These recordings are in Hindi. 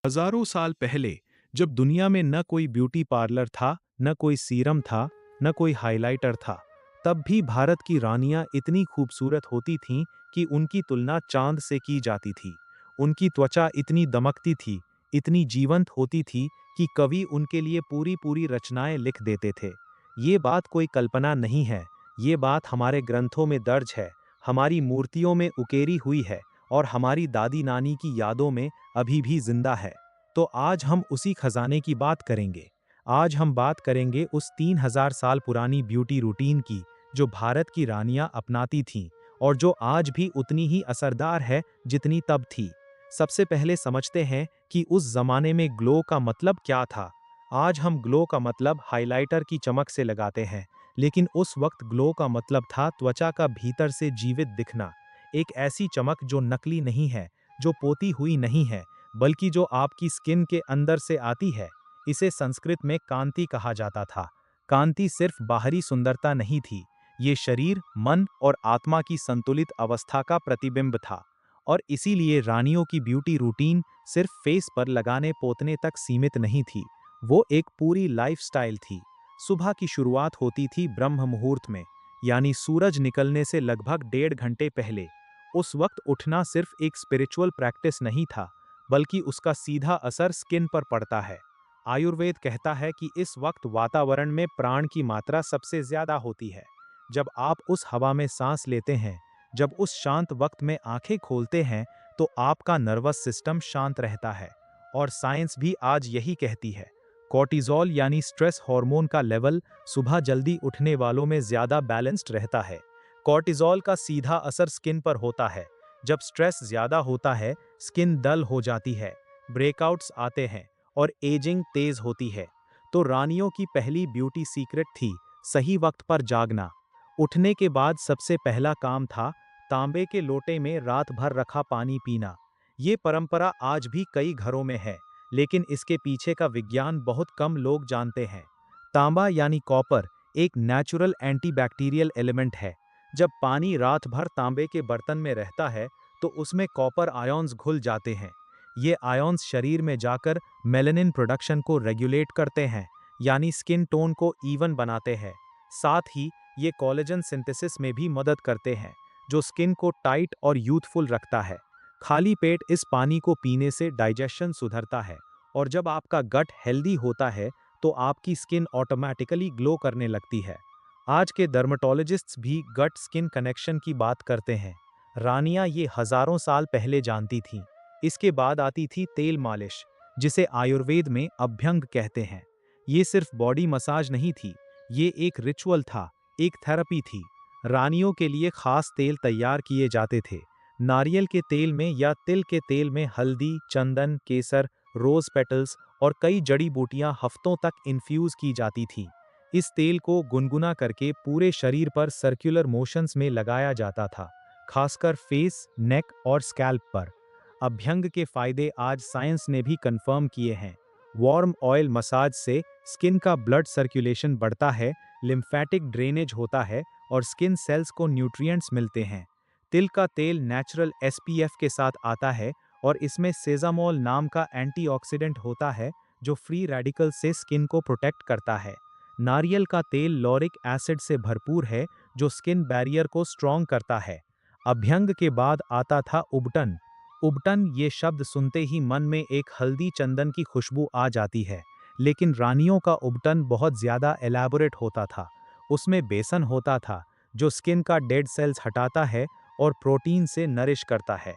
हजारों साल पहले जब दुनिया में न कोई ब्यूटी पार्लर था, न कोई सीरम था, न कोई हाइलाइटर था, तब भी भारत की रानियां इतनी खूबसूरत होती थीं कि उनकी तुलना चांद से की जाती थी। उनकी त्वचा इतनी दमकती थी, इतनी जीवंत होती थी कि कवि उनके लिए पूरी पूरी रचनाएं लिख देते थे। ये बात कोई कल्पना नहीं है, ये बात हमारे ग्रंथों में दर्ज है, हमारी मूर्तियों में उकेरी हुई है और हमारी दादी नानी की यादों में अभी भी जिंदा है। तो आज हम उसी खजाने की बात करेंगे। आज हम बात करेंगे उस 3000 साल पुरानी ब्यूटी रूटीन की, जो भारत की रानियां अपनाती थीं और जो आज भी उतनी ही असरदार है जितनी तब थी। सबसे पहले समझते हैं कि उस जमाने में ग्लो का मतलब क्या था। आज हम ग्लो का मतलब हाइलाइटर की चमक से लगाते हैं, लेकिन उस वक्त ग्लो का मतलब था त्वचा का भीतर से जीवित दिखना। एक ऐसी चमक जो नकली नहीं है, जो पोती हुई नहीं है, बल्कि जो आपकी स्किन के अंदर से आती है। इसे संस्कृत में कांति कहा जाता था। कांति सिर्फ बाहरी सुंदरता नहीं थी, ये शरीर, मन और आत्मा की संतुलित अवस्था का प्रतिबिंब था। और इसीलिए रानियों की ब्यूटी रूटीन सिर्फ फेस पर लगाने पोतने तक सीमित नहीं थी, वो एक पूरी लाइफस्टाइल थी। सुबह की शुरुआत होती थी ब्रह्म मुहूर्त में, यानी सूरज निकलने से लगभग 1.5 घंटे पहले। उस वक्त उठना सिर्फ एक स्पिरिचुअल प्रैक्टिस नहीं था, बल्कि उसका सीधा असर स्किन पर पड़ता है। आयुर्वेद कहता है कि इस वक्त वातावरण में प्राण की मात्रा सबसे ज्यादा होती है। जब आप उस हवा में सांस लेते हैं, जब उस शांत वक्त में आंखें खोलते हैं, तो आपका नर्वस सिस्टम शांत रहता है। और साइंस भी आज यही कहती है। कॉर्टिजोल यानी स्ट्रेस हार्मोन का लेवल सुबह जल्दी उठने वालों में ज्यादा बैलेंस्ड रहता है। कॉर्टिजोल का सीधा असर स्किन पर होता है। जब स्ट्रेस ज्यादा होता है, स्किन डल हो जाती है, ब्रेकआउट्स आते हैं और एजिंग तेज होती है। तो रानियों की पहली ब्यूटी सीक्रेट थी सही वक्त पर जागना। उठने के बाद सबसे पहला काम था तांबे के लोटे में रात भर रखा पानी पीना। ये परंपरा आज भी कई घरों में है, लेकिन इसके पीछे का विज्ञान बहुत कम लोग जानते हैं। तांबा यानी कॉपर एक नेचुरल एंटीबैक्टीरियल एलिमेंट है। जब पानी रात भर तांबे के बर्तन में रहता है, तो उसमें कॉपर आयॉन्स घुल जाते हैं। ये आयॉन्स शरीर में जाकर मेलानिन प्रोडक्शन को रेगुलेट करते हैं, यानी स्किन टोन को इवन बनाते हैं। साथ ही ये कोलेजन सिंथेसिस में भी मदद करते हैं, जो स्किन को टाइट और यूथफुल रखता है। खाली पेट इस पानी को पीने से डाइजेशन सुधरता है, और जब आपका गट हेल्दी होता है, तो आपकी स्किन ऑटोमेटिकली ग्लो करने लगती है। आज के डर्मेटोलॉजिस्ट्स भी गट स्किन कनेक्शन की बात करते हैं। रानियां ये हजारों साल पहले जानती थीं। इसके बाद आती थी तेल मालिश, जिसे आयुर्वेद में अभ्यंग कहते हैं। ये सिर्फ बॉडी मसाज नहीं थी, ये एक रिचुअल था, एक थेरेपी थी। रानियों के लिए खास तेल तैयार किए जाते थे। नारियल के तेल में या तिल के तेल में हल्दी, चंदन, केसर, रोज पेटल्स और कई जड़ी बूटियां हफ्तों तक इन्फ्यूज की जाती थीं। इस तेल को गुनगुना करके पूरे शरीर पर सर्कुलर मोशंस में लगाया जाता था, खासकर फेस, नेक और स्कैल्प पर। अभ्यंग के फायदे आज साइंस ने भी कंफर्म किए हैं। वार्म ऑयल मसाज से स्किन का ब्लड सर्कुलेशन बढ़ता है, लिम्फेटिक ड्रेनेज होता है और स्किन सेल्स को न्यूट्रिएंट्स मिलते हैं। तिल का तेल नेचुरल एसपीएफ के साथ आता है और इसमें सेजामोल नाम का एंटीऑक्सीडेंट होता है, जो फ्री रेडिकल से स्किन को प्रोटेक्ट करता है। नारियल का तेल लॉरिक एसिड से भरपूर है, जो स्किन बैरियर को स्ट्रॉन्ग करता है। अभ्यंग के बाद आता था उबटन। उबटन ये शब्द सुनते ही मन में एक हल्दी चंदन की खुशबू आ जाती है, लेकिन रानियों का उबटन बहुत ज्यादा एलैबोरेट होता था। उसमें बेसन होता था, जो स्किन का डेड सेल्स हटाता है और प्रोटीन से नरिश करता है।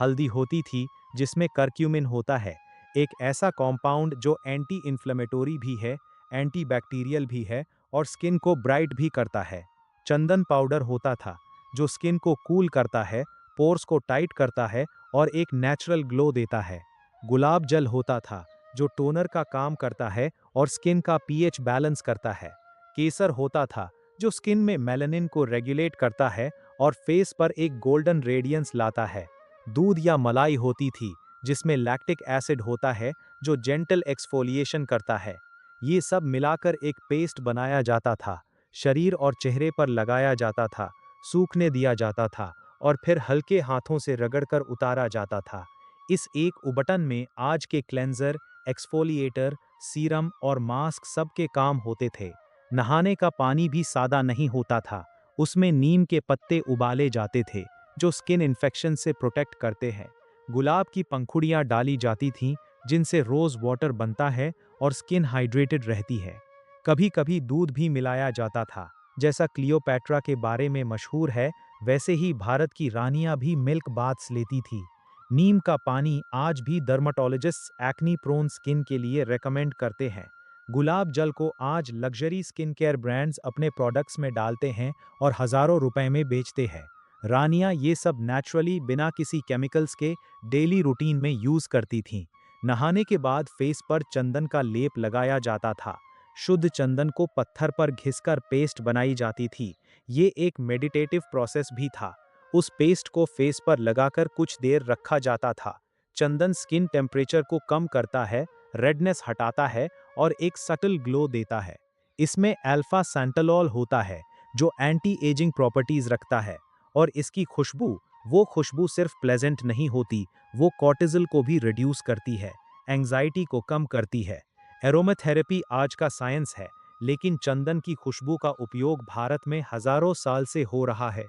हल्दी होती थी, जिसमें करक्यूमिन होता है, एक ऐसा कॉम्पाउंड जो एंटी इन्फ्लेमेटोरी भी है, एंटीबैक्टीरियल भी है और स्किन को ब्राइट भी करता है। चंदन पाउडर होता था, जो स्किन को कूल करता है, पोर्स को टाइट करता है और एक नेचुरल ग्लो देता है। गुलाब जल होता था, जो टोनर का काम करता है और स्किन का पीएच बैलेंस करता है। केसर होता था, जो स्किन में मेलानिन को रेगुलेट करता है और फेस पर एक गोल्डन रेडियंस लाता है। दूध या मलाई होती थी, जिसमें लैक्टिक एसिड होता है, जो जेंटल एक्सफोलिएशन करता है। ये सब मिलाकर एक पेस्ट बनाया जाता था, शरीर और चेहरे पर लगाया जाता था, सूखने दिया जाता था और फिर हल्के हाथों से रगड़कर उतारा जाता था। इस एक उबटन में आज के क्लेंजर, एक्सफोलिएटर, सीरम और मास्क सबके काम होते थे। नहाने का पानी भी सादा नहीं होता था, उसमें नीम के पत्ते उबाले जाते थे, जो स्किन इन्फेक्शन से प्रोटेक्ट करते हैं। गुलाब की पंखुड़ियाँ डाली जाती थीं, जिनसे रोज़ वाटर बनता है और स्किन हाइड्रेटेड रहती है। कभी कभी दूध भी मिलाया जाता था। जैसा क्लियोपैट्रा के बारे में मशहूर है, वैसे ही भारत की रानियां भी मिल्क बाथ्स लेती थी। नीम का पानी आज भी डर्माटोलॉजिस्ट्स एक्नी प्रोन स्किन के लिए रेकमेंड करते हैं। गुलाब जल को आज लग्जरी स्किन केयर ब्रांड्स अपने प्रोडक्ट्स में डालते हैं और हज़ारों रुपए में बेचते हैं। रानियां ये सब नेचुरली बिना किसी केमिकल्स के डेली रूटीन में यूज़ करती थीं। नहाने के बाद फेस पर चंदन का लेप लगाया जाता था। शुद्ध चंदन को पत्थर पर घिसकर पेस्ट बनाई जाती थी। ये एक मेडिटेटिव प्रोसेस भी था। उस पेस्ट को फेस पर लगाकर कुछ देर रखा जाता था। चंदन स्किन टेम्परेचर को कम करता है, रेडनेस हटाता है और एक सटल ग्लो देता है। इसमें अल्फा सैंटालॉल होता है, जो एंटी एजिंग प्रॉपर्टीज रखता है। और इसकी खुशबू, वो खुशबू सिर्फ प्लेजेंट नहीं होती, वो कॉर्टिजल को भी रिड्यूस करती है, एंजाइटी को कम करती है। एरोमाथेरेपी आज का साइंस है, लेकिन चंदन की खुशबू का उपयोग भारत में हजारों साल से हो रहा है।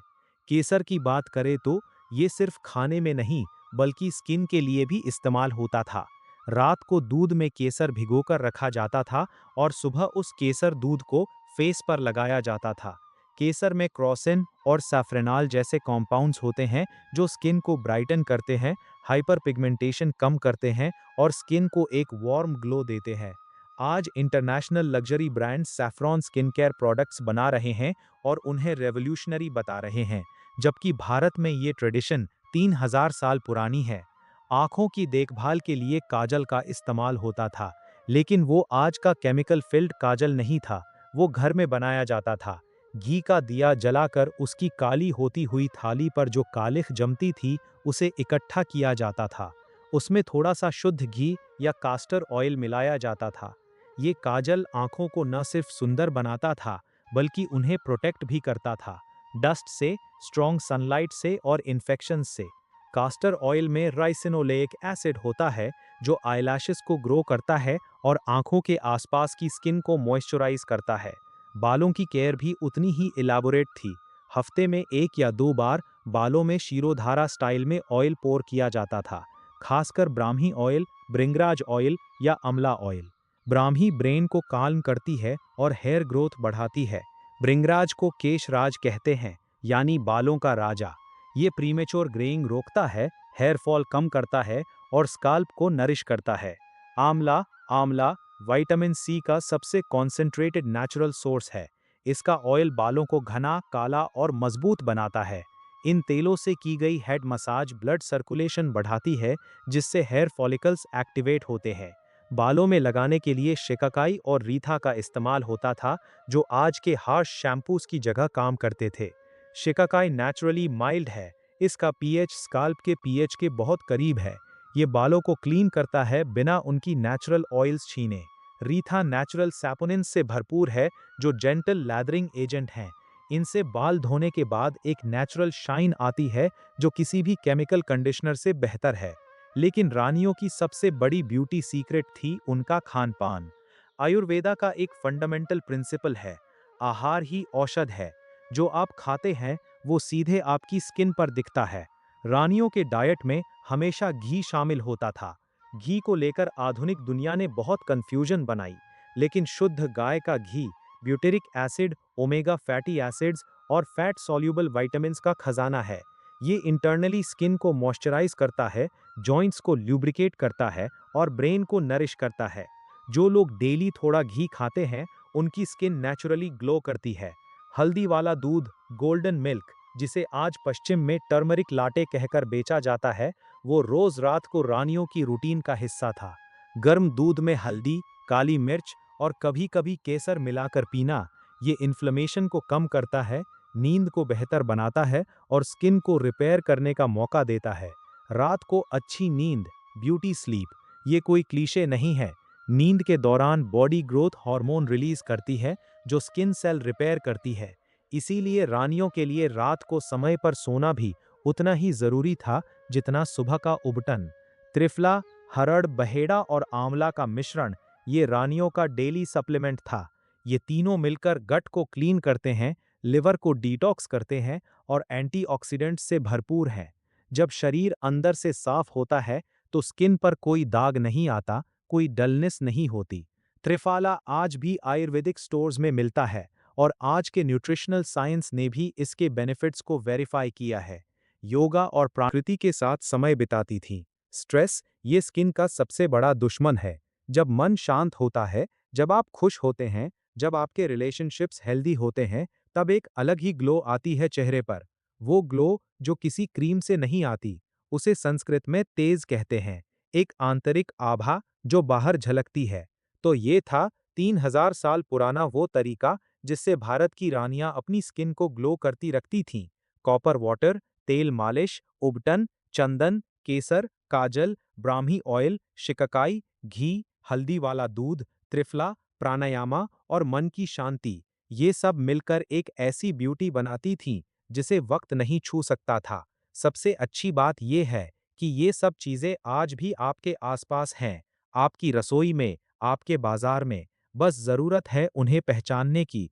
केसर की बात करें तो ये सिर्फ खाने में नहीं, बल्कि स्किन के लिए भी इस्तेमाल होता था। रात को दूध में केसर भिगोकर रखा जाता था और सुबह उस केसर दूध को फेस पर लगाया जाता था। केसर में क्रोसिन और सैफ्रेनाल जैसे कॉम्पाउंड्स होते हैं, जो स्किन को ब्राइटन करते हैं, हाइपर पिगमेंटेशन कम करते हैं और स्किन को एक वार्म ग्लो देते हैं। आज international luxury brands saffron skin care products बना रहे हैं और उन्हें रेवोल्यूशनरी बता रहे हैं, जबकि भारत में ये ट्रेडिशन 3000 साल पुरानी है। आँखों की देखभाल के लिए काजल का इस्तेमाल होता था, लेकिन वो आज का केमिकल फिल्ड काजल नहीं था, वो घर में बनाया जाता था। घी का दिया जलाकर उसकी काली होती हुई थाली पर जो कालिख जमती थी, उसे इकट्ठा किया जाता था। उसमें थोड़ा सा शुद्ध घी या कास्टर ऑयल मिलाया जाता था। ये काजल आँखों को न सिर्फ सुंदर बनाता था, बल्कि उन्हें प्रोटेक्ट भी करता था, डस्ट से, स्ट्रॉन्ग सनलाइट से और इन्फेक्शन से। कास्टर ऑयल में राइसिनोलेइक एसिड होता है, जो आईलैशेस को ग्रो करता है और आंखों के आसपास की स्किन को मॉइस्चराइज करता है। बालों की केयर भी उतनी ही इलाबोरेट थी। हफ्ते में 1 या 2 बार बालों में शिरोधारा स्टाइल में ऑयल पोर किया जाता था, खासकर ब्राह्मी ऑयल, भृंगराज ऑयल या अमला ऑयल। ब्राह्मी ब्रेन को काल्म करती है और हेयर ग्रोथ बढ़ाती है। भृंगराज को केशराज कहते हैं, यानी बालों का राजा। ये प्रीमेच्योर ग्रेइंग रोकता है, हेयर फॉल कम करता है और स्काल्प को नरिश करता है। आंवला आंवला विटामिन सी का सबसे कॉन्सेंट्रेटेड नेचुरल सोर्स है। इसका ऑयल बालों को घना, काला और मजबूत बनाता है। इन तेलों से की गई हेड मसाज ब्लड सर्कुलेशन बढ़ाती है, जिससे हेयर फॉलिकल्स एक्टिवेट होते हैं। बालों में लगाने के लिए शिकाकाई और रीठा का इस्तेमाल होता था, जो आज के हार्श शैम्पूस की जगह काम करते थे। शिकाकाई नेचुरली माइल्ड है, इसका पीएच स्काल्प के पीएच के बहुत करीब है। ये बालों को क्लीन करता है बिना उनकी नेचुरल ऑयल्स छीने। रीठा नेचुरल सैपोनिन्स से भरपूर है, जो जेंटल लैदरिंग एजेंट हैं। इनसे बाल धोने के बाद एक नेचुरल शाइन आती है, जो किसी भी केमिकल कंडीशनर से बेहतर है। लेकिन रानियों की सबसे बड़ी ब्यूटी सीक्रेट थी उनका खान पान। आयुर्वेदा का एक फंडामेंटल प्रिंसिपल है, आहार ही औषध है। जो आप खाते हैं, वो सीधे आपकी स्किन पर दिखता है। रानियों के डाइट में हमेशा घी शामिल होता था। घी को लेकर आधुनिक दुनिया ने बहुत कंफ्यूजन बनाई, लेकिन शुद्ध गाय का घी butyric acid, omega fatty acids और फैट सॉल्यूबल विटामिन्स का खजाना है। ये इंटरनली स्किन को मॉइस्चराइज करता है, जॉइंट्स को ल्यूब्रिकेट करता है और ब्रेन को नरिश करता है। जो लोग डेली थोड़ा घी खाते हैं, उनकी स्किन नेचुरली ग्लो करती है। हल्दी वाला दूध, गोल्डन मिल्क, जिसे आज पश्चिम में टर्मरिक लाटे कहकर बेचा जाता है, वो रोज रात को रानियों की रूटीन का हिस्सा था। गर्म दूध में हल्दी, काली मिर्च और कभी-कभी केसर मिलाकर पीना, ये इन्फ्लेमेशन को कम करता है, नींद को बेहतर बनाता है और स्किन को रिपेयर करने का मौका देता है। रात को अच्छी नींद, ब्यूटी स्लीप, ये कोई क्लीशे नहीं है। नींद के दौरान बॉडी ग्रोथ हार्मोन रिलीज करती है, जो स्किन सेल रिपेयर करती है। इसीलिए रानियों के लिए रात को समय पर सोना भी उतना ही जरूरी था, जितना सुबह का उबटन। त्रिफला, हरड़, बहेड़ा और आंवला का मिश्रण ये रानियों का डेली सप्लीमेंट था। ये तीनों मिलकर गट को क्लीन करते हैं, लिवर को डिटॉक्स करते हैं और एंटीऑक्सीडेंट्स से भरपूर हैं। जब शरीर अंदर से साफ होता है तो स्किन पर कोई दाग नहीं आता, कोई डलनेस नहीं होती। त्रिफाला आज भी आयुर्वेदिक स्टोर्स में मिलता है और आज के न्यूट्रिशनल साइंस ने भी इसके बेनिफिट्स को वेरीफाई किया है। योगा और प्रकृति के साथ समय बिताती थी। स्ट्रेस ये स्किन का सबसे बड़ा दुश्मन है। जब मन शांत होता है, जब आप खुश होते हैं, जब आपके रिलेशनशिप्स हेल्दी होते हैं, तब एक अलग ही ग्लो आती है चेहरे पर। वो ग्लो जो किसी क्रीम से नहीं आती, उसे संस्कृत में तेज कहते हैं, एक आंतरिक आभा जो बाहर झलकती है। तो ये था 3000 साल पुराना वो तरीका जिससे भारत की रानियां अपनी स्किन को ग्लो करती रखती थीं। कॉपर वाटर, तेल मालिश, उबटन, चंदन, केसर, काजल, ब्राह्मी ऑयल, शिकाकाई, घी, हल्दी वाला दूध, त्रिफला, प्राणायामा और मन की शांति, ये सब मिलकर एक ऐसी ब्यूटी बनाती थीं जिसे वक्त नहीं छू सकता था। सबसे अच्छी बात ये है कि ये सब चीजें आज भी आपके आसपास हैं, आपकी रसोई में, आपके बाजार में। बस जरूरत है उन्हें पहचानने की